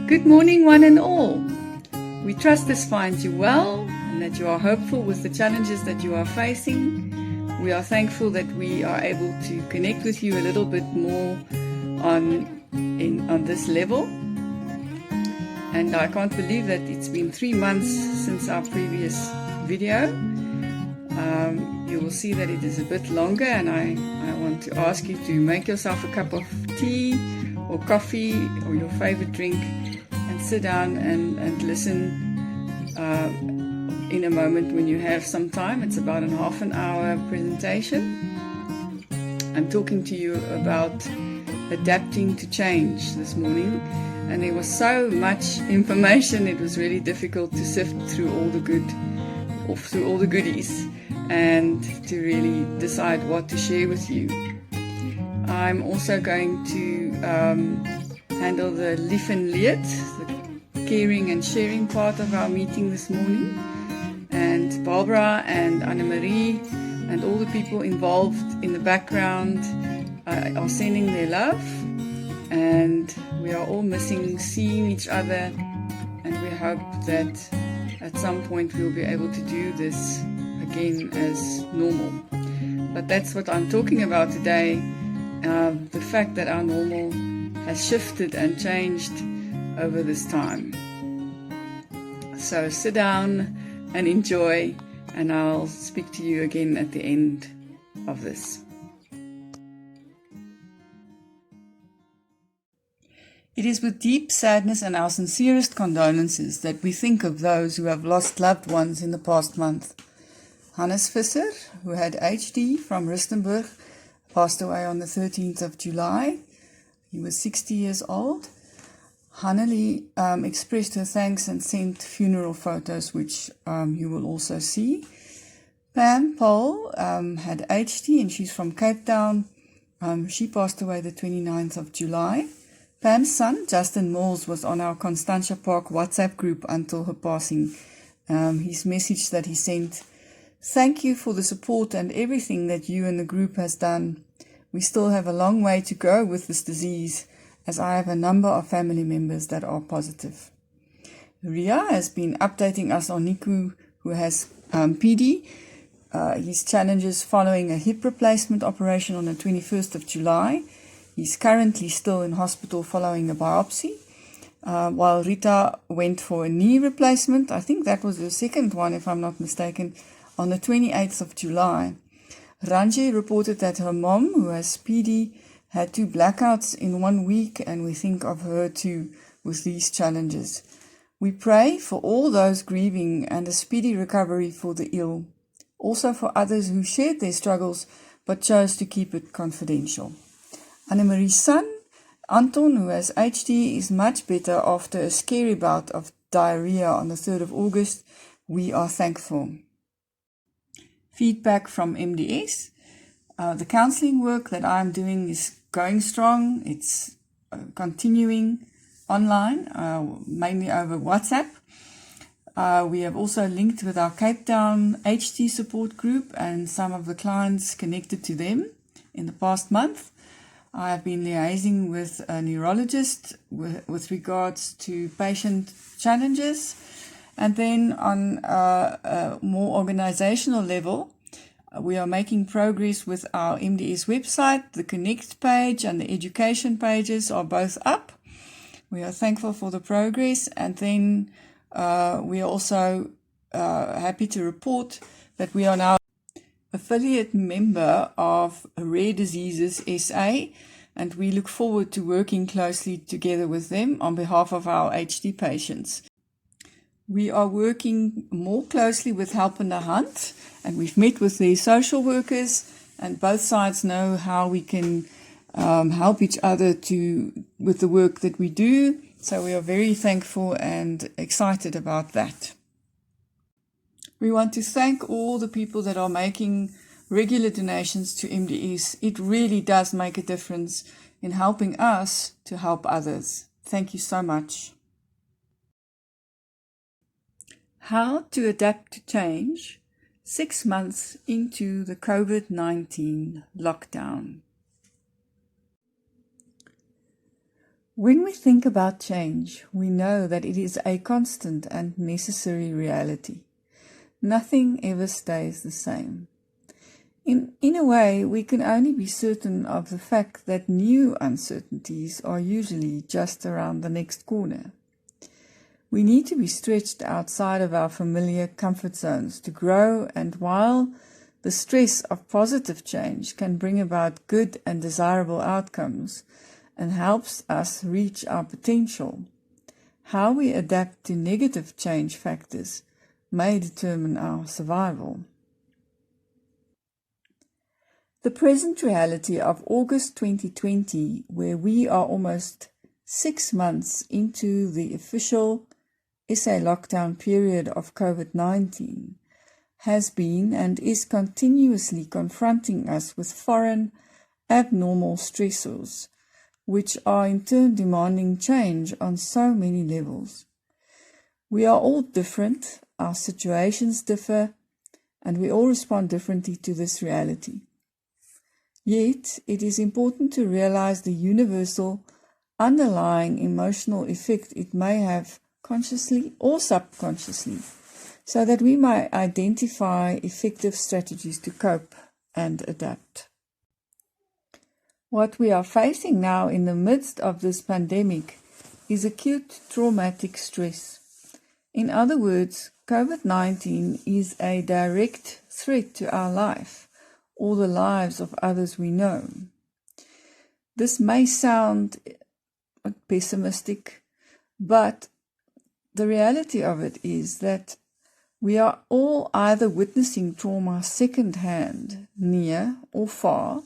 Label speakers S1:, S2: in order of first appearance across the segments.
S1: Good morning, one and all. We trust this finds you well and that you are hopeful with the challenges that you are facing. We are thankful that we are able to connect with you a little bit more on this level. And I can't believe that it's been 3 months since our previous video. You will see that it is a bit longer, and I want to ask you to make yourself a cup of tea or coffee or your favorite drink and sit down and listen in a moment when you have some time. It's about a half an hour presentation. I'm talking to you about adapting to change this morning, and there was so much information it was really difficult to sift through all the goodies and to really decide what to share with you. I'm also going to handle the lief en leed, the caring and sharing part of our meeting this morning. And Barbara and Anne-Marie and all the people involved in the background are sending their love. And we are all missing seeing each other. And we hope that at some point we'll be able to do this again as normal. But that's what I'm talking about today. The fact that our normal has shifted and changed over this time. So sit down and enjoy, and I'll speak to you again at the end of this. It is with deep sadness and our sincerest condolences that we think of those who have lost loved ones in the past month. Hannes Visser, who had HD from Rustenburg, passed away on the 13th of July. He was 60 years old. Hannelie expressed her thanks and sent funeral photos, which you will also see. Pam Paul had HD and she's from Cape Town. She passed away the 29th of July. Pam's son, Justin Mills, was on our Constantia Park WhatsApp group until her passing. His message that he sent: "Thank you for the support and everything that you and the group has done. We still have a long way to go with this disease, as I have a number of family members that are positive." Ria has been updating us on Niku, who has PD. His challenges following a hip replacement operation on the 21st of July. He's currently still in hospital following a biopsy. While Rita went for a knee replacement, I think that was the second one if I'm not mistaken, on the 28th of July. Ranji reported that her mom, who has PD, had 2 blackouts in 1 week, and we think of her too with these challenges. We pray for all those grieving and a speedy recovery for the ill. Also for others who shared their struggles but chose to keep it confidential. Anne-Marie's son, Anton, who has HD, is much better after a scary bout of diarrhea on the 3rd of August. We are thankful. Feedback from MDS. The counseling work that I'm doing is going strong. It's continuing online, mainly over WhatsApp. We have also linked with our Cape Town HD support group and some of the clients connected to them in the past month. I have been liaising with a neurologist with regards to patient challenges. And then on a more organizational level, we are making progress with our MDS website. The Connect page and the education pages are both up. We are thankful for the progress. And then we are also happy to report that we are now affiliate member of Rare Diseases SA, and we look forward to working closely together with them on behalf of our HD patients. We are working more closely with Help in the Hunt, and we've met with their social workers, and both sides know how we can help each other with the work that we do. So we are very thankful and excited about that. We want to thank all the people that are making regular donations to MDS. It really does make a difference in helping us to help others. Thank you so much. How to adapt to change 6 months into the Covid-19 lockdown. When we think about change, we know that it is a constant and necessary reality. Nothing ever stays the same. In a way, we can only be certain of the fact that new uncertainties are usually just around the next corner. We need to be stretched outside of our familiar comfort zones to grow, and while the stress of positive change can bring about good and desirable outcomes and helps us reach our potential, how we adapt to negative change factors may determine our survival. The present reality of August 2020, where we are almost 6 months into the official SA lockdown period of COVID-19, has been and is continuously confronting us with foreign, abnormal stressors, which are in turn demanding change on so many levels. We are all different, our situations differ, and we all respond differently to this reality. Yet, it is important to realize the universal, underlying emotional effect it may have consciously or subconsciously, so that we may identify effective strategies to cope and adapt. What we are facing now in the midst of this pandemic is acute traumatic stress. In other words, COVID-19 is a direct threat to our life or the lives of others we know. This may sound pessimistic, but the reality of it is that we are all either witnessing trauma secondhand, near or far,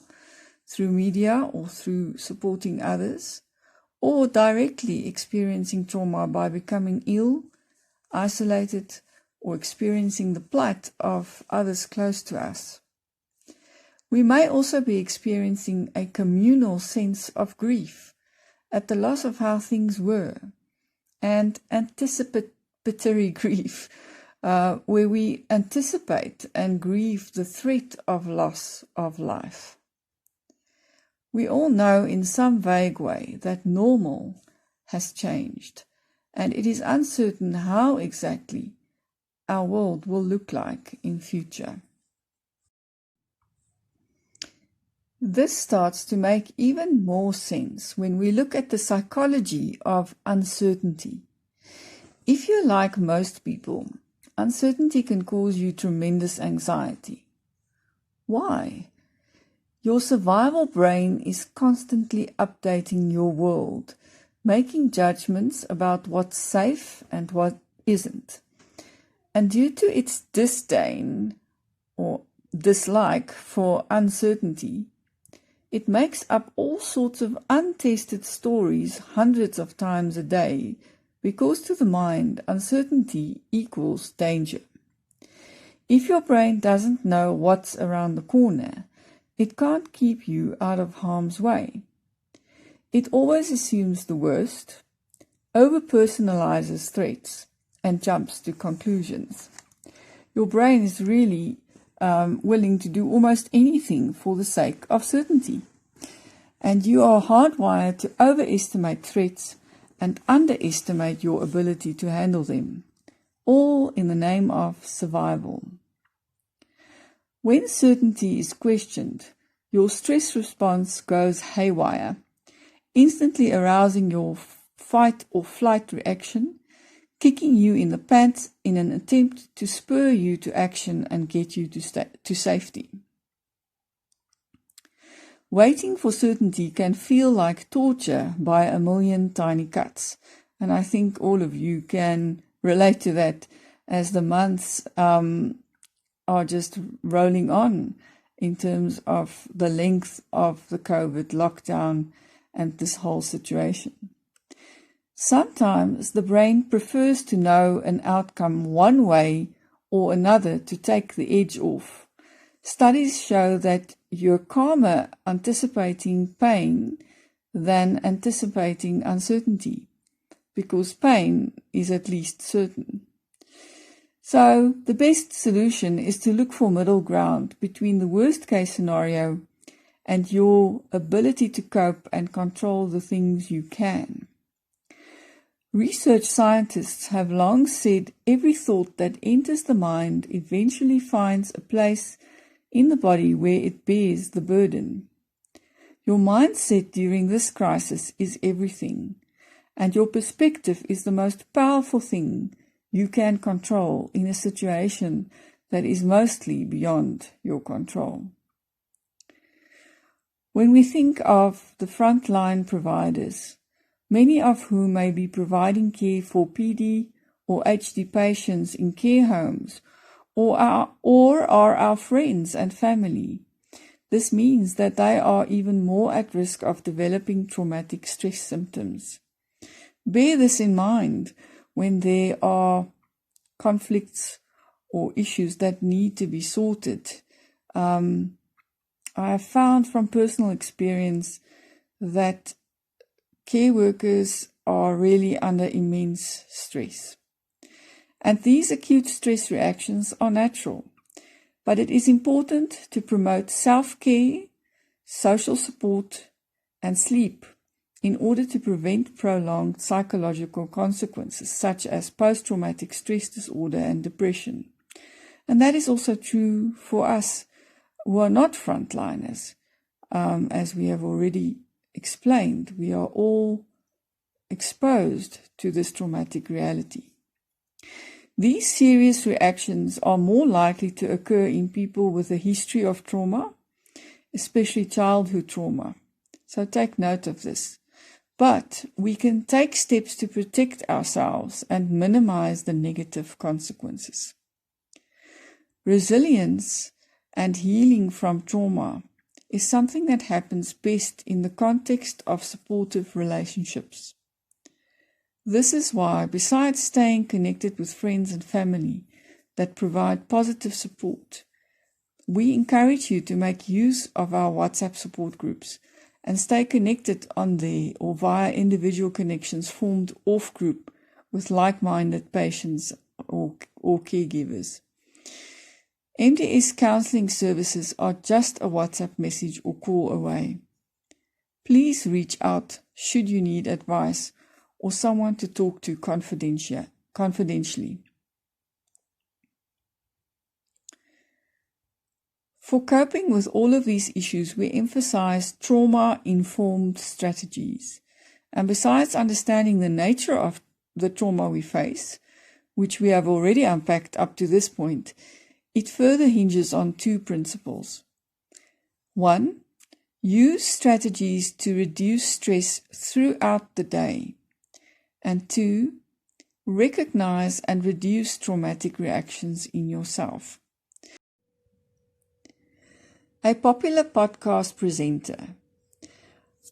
S1: through media or through supporting others, or directly experiencing trauma by becoming ill, isolated, or experiencing the plight of others close to us. We may also be experiencing a communal sense of grief at the loss of how things were, and anticipatory grief, where we anticipate and grieve the threat of loss of life. We all know in some vague way that normal has changed, and it is uncertain how exactly our world will look like in future. This starts to make even more sense when we look at the psychology of uncertainty. If you're like most people, uncertainty can cause you tremendous anxiety. Why? Your survival brain is constantly updating your world, making judgments about what's safe and what isn't. And due to its disdain or dislike for uncertainty, it makes up all sorts of untested stories hundreds of times a day, because to the mind, uncertainty equals danger. If your brain doesn't know what's around the corner, it can't keep you out of harm's way. It always assumes the worst, over-personalizes threats, and jumps to conclusions. Your brain is really willing to do almost anything for the sake of certainty. And you are hardwired to overestimate threats and underestimate your ability to handle them, all in the name of survival. When certainty is questioned, your stress response goes haywire, instantly arousing your fight or flight reaction, kicking you in the pants in an attempt to spur you to action and get you to safety. Waiting for certainty can feel like torture by a million tiny cuts, and I think all of you can relate to that as the months are just rolling on in terms of the length of the COVID lockdown and this whole situation. Sometimes the brain prefers to know an outcome one way or another to take the edge off. Studies show that you're calmer anticipating pain than anticipating uncertainty, because pain is at least certain. So the best solution is to look for middle ground between the worst case scenario and your ability to cope and control the things you can. Research scientists have long said every thought that enters the mind eventually finds a place in the body where it bears the burden. Your mindset during this crisis is everything, and your perspective is the most powerful thing you can control in a situation that is mostly beyond your control. When we think of the frontline providers, many of whom may be providing care for PD or HD patients in care homes, or are our friends and family, this means that they are even more at risk of developing traumatic stress symptoms. Bear this in mind when there are conflicts or issues that need to be sorted. I have found from personal experience that care workers are really under immense stress. And these acute stress reactions are natural, but it is important to promote self-care, social support, and sleep in order to prevent prolonged psychological consequences such as post-traumatic stress disorder and depression. And that is also true for us who are not frontliners. As we have already explained, we are all exposed to this traumatic reality. These serious reactions are more likely to occur in people with a history of trauma, especially childhood trauma. So take note of this. But we can take steps to protect ourselves and minimize the negative consequences. Resilience and healing from trauma is something that happens best in the context of supportive relationships. This is why, besides staying connected with friends and family that provide positive support, we encourage you to make use of our WhatsApp support groups and stay connected on there or via individual connections formed off-group with like-minded patients or caregivers. MDS counseling services are just a WhatsApp message or call away. Please reach out should you need advice or someone to talk to confidentially. For coping with all of these issues, we emphasize trauma-informed strategies. And besides understanding the nature of the trauma we face, which we have already unpacked up to this point, it further hinges on two principles. 1. Use strategies to reduce stress throughout the day. And 2. Recognize and reduce traumatic reactions in yourself. A popular podcast presenter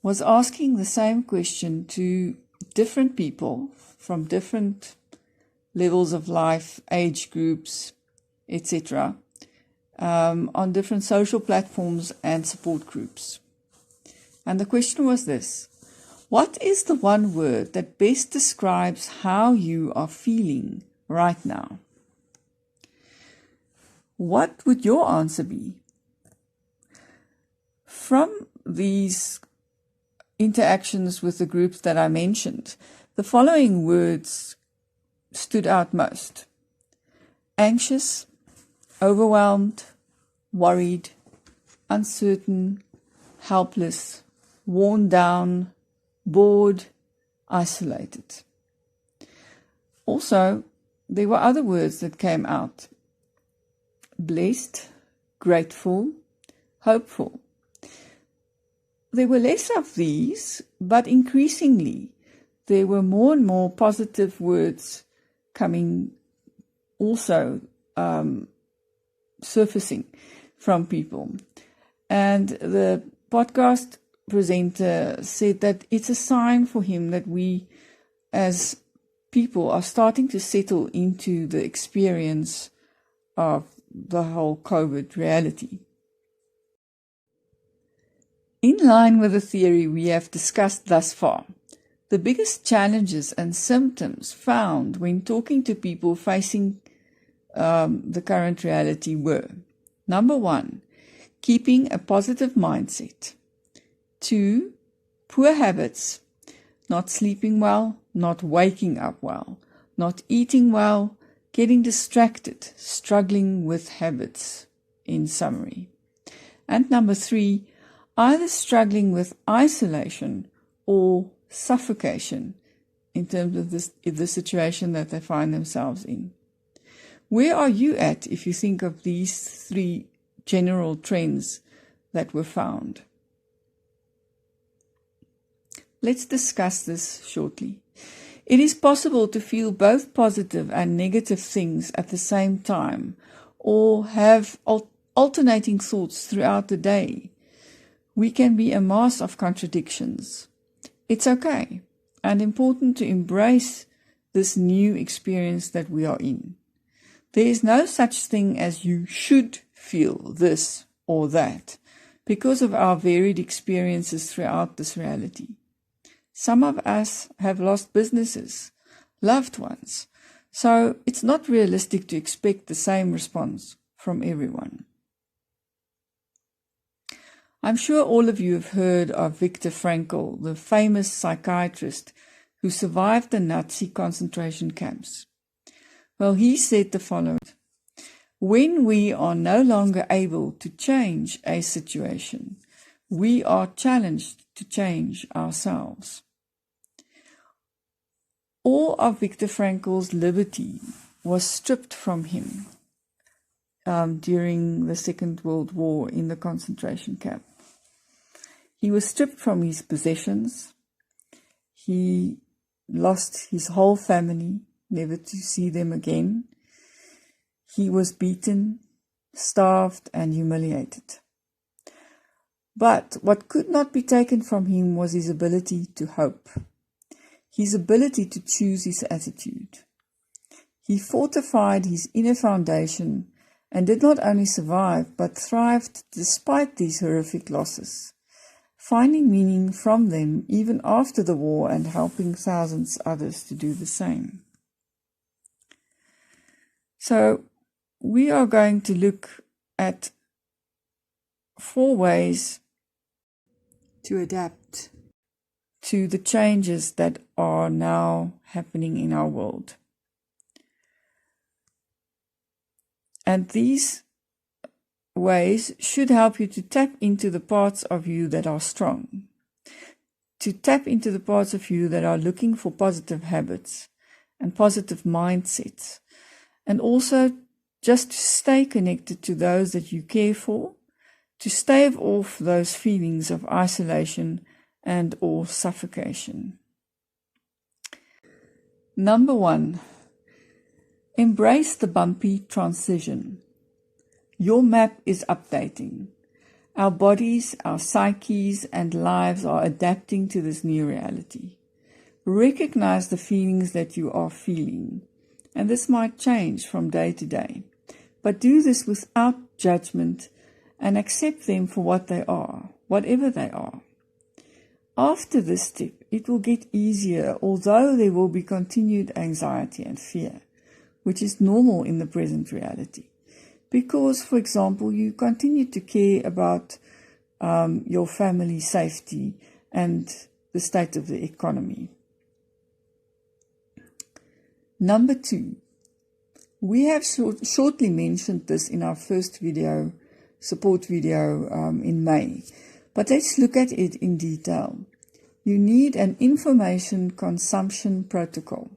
S1: was asking the same question to different people from different levels of life, age groups, etc., on different social platforms and support groups. And the question was this: what is the one word that best describes how you are feeling right now? What would your answer be? From these interactions with the groups that I mentioned, the following words stood out most: anxious, overwhelmed, worried, uncertain, helpless, worn down, bored, isolated. Also, there were other words that came out: blessed, grateful, hopeful. There were less of these, but increasingly there were more and more positive words coming also surfacing from people. And the podcast presenter said that it's a sign for him that we as people are starting to settle into the experience of the whole COVID reality. In line with the theory we have discussed thus far, the biggest challenges and symptoms found when talking to people facing the current reality were: number 1, keeping a positive mindset. 2, poor habits, not sleeping well, not waking up well, not eating well, getting distracted, struggling with habits, in summary. And number 3, either struggling with isolation or suffocation in terms of the situation that they find themselves in. Where are you at if you think of these 3 general trends that were found? Let's discuss this shortly. It is possible to feel both positive and negative things at the same time, or have alternating thoughts throughout the day. We can be a mass of contradictions. It's okay and important to embrace this new experience that we are in. There is no such thing as you should feel this or that because of our varied experiences throughout this reality. Some of us have lost businesses, loved ones, so it's not realistic to expect the same response from everyone. I'm sure all of you have heard of Viktor Frankl, the famous psychiatrist who survived the Nazi concentration camps. Well, he said the following: when we are no longer able to change a situation, we are challenged to change ourselves. All of Viktor Frankl's liberty was stripped from him during the Second World War in the concentration camp. He was stripped from his possessions. He lost his whole family, never to see them again. He was beaten, starved, and humiliated. But what could not be taken from him was his ability to hope, his ability to choose his attitude. He fortified his inner foundation and did not only survive, but thrived despite these horrific losses, finding meaning from them even after the war and helping thousands others to do the same. So we are going to look at 4 ways to adapt to the changes that are now happening in our world. And these ways should help you to tap into the parts of you that are strong, to tap into the parts of you that are looking for positive habits and positive mindsets, and also just to stay connected to those that you care for, to stave off those feelings of isolation and or suffocation. Number 1, embrace the bumpy transition. Your map is updating. Our bodies, our psyches, and lives are adapting to this new reality. Recognize the feelings that you are feeling, and this might change from day to day, but do this without judgment and accept them for what they are, whatever they are. After this step, it will get easier, although there will be continued anxiety and fear, which is normal in the present reality. Because, for example, you continue to care about your family's safety and the state of the economy. Number 2, we have shortly mentioned this in our first video, support video in May, but let's look at it in detail. You need an information consumption protocol.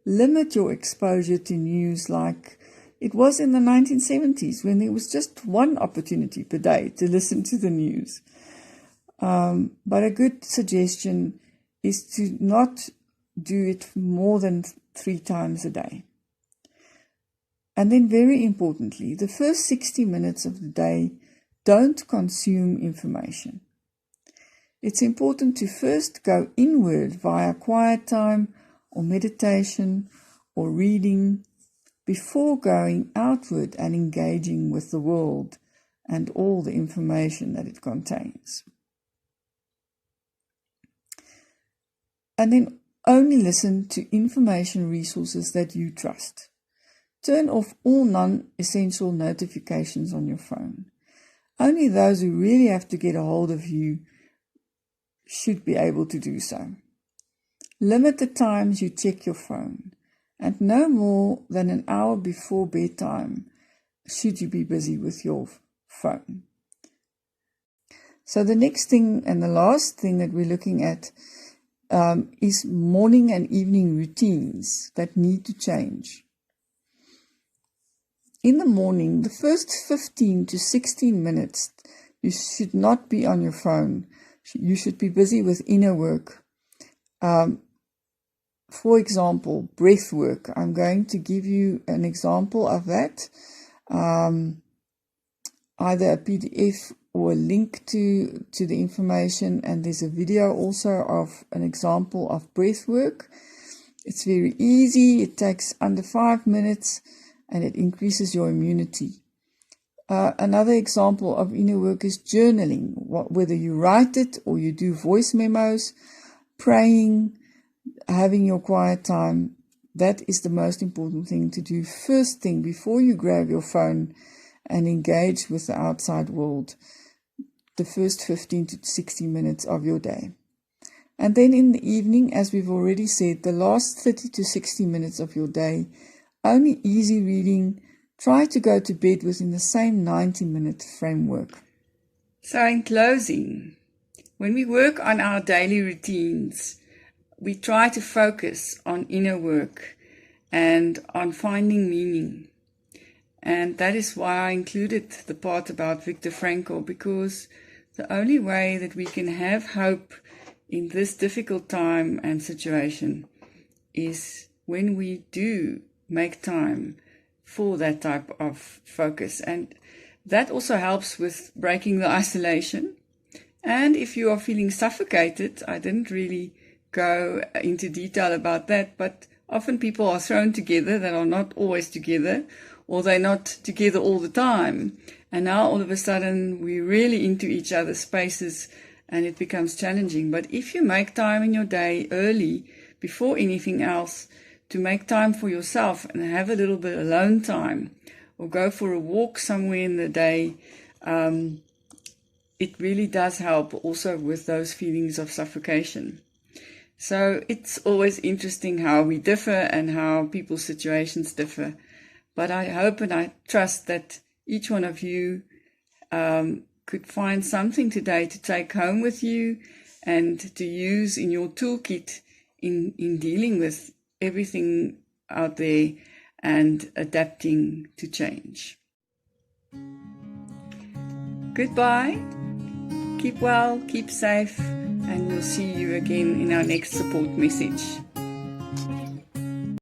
S1: Limit your exposure to news like it was in the 1970s, when there was just one opportunity per day to listen to the news. But a good suggestion is to not do it more than 3 times a day. And then very importantly, the first 60 minutes of the day, don't consume information. It's important to first go inward via quiet time or meditation or reading before going outward and engaging with the world and all the information that it contains. And then only listen to information resources that you trust. Turn off all non-essential notifications on your phone. Only those who really have to get a hold of you should be able to do so. Limit the times you check your phone, and no more than an hour before bedtime should you be busy with your phone. So the next thing and the last thing that we're looking at is morning and evening routines that need to change. In the morning, the first 15 to 16 minutes, you should not be on your phone. You should be busy with inner work. For example, breath work. I'm going to give you an example of that. Either a PDF or a link to the information, and there's a video also of an example of breath work. It's very easy. It takes under 5 minutes and it increases your immunity. Another example of inner work is journaling. Whether you write it or you do voice memos, praying, having your quiet time, that is the most important thing to do first thing before you grab your phone and engage with the outside world, the first 15 to 60 minutes of your day. And then in the evening, as we've already said, the last 30 to 60 minutes of your day, only easy reading. Try to go to bed within the same 90-minute framework. So in closing, when we work on our daily routines, we try to focus on inner work and on finding meaning. And that is why I included the part about Viktor Frankl, because the only way that we can have hope in this difficult time and situation is when we do make time for that type of focus. And that also helps with breaking the isolation. And if you are feeling suffocated, I didn't really go into detail about that, but often people are thrown together that are not always together, or they're not together all the time. And now all of a sudden we're really into each other's spaces and it becomes challenging. But if you make time in your day early, before anything else, to make time for yourself and have a little bit alone time, or go for a walk somewhere in the day, it really does help also with those feelings of suffocation. So it's always interesting how we differ and how people's situations differ. But I hope and I trust that each one of you could find something today to take home with you and to use in your toolkit in dealing with everything out there and adapting to change. Goodbye, keep well, keep safe, and we'll see you again in our next support message.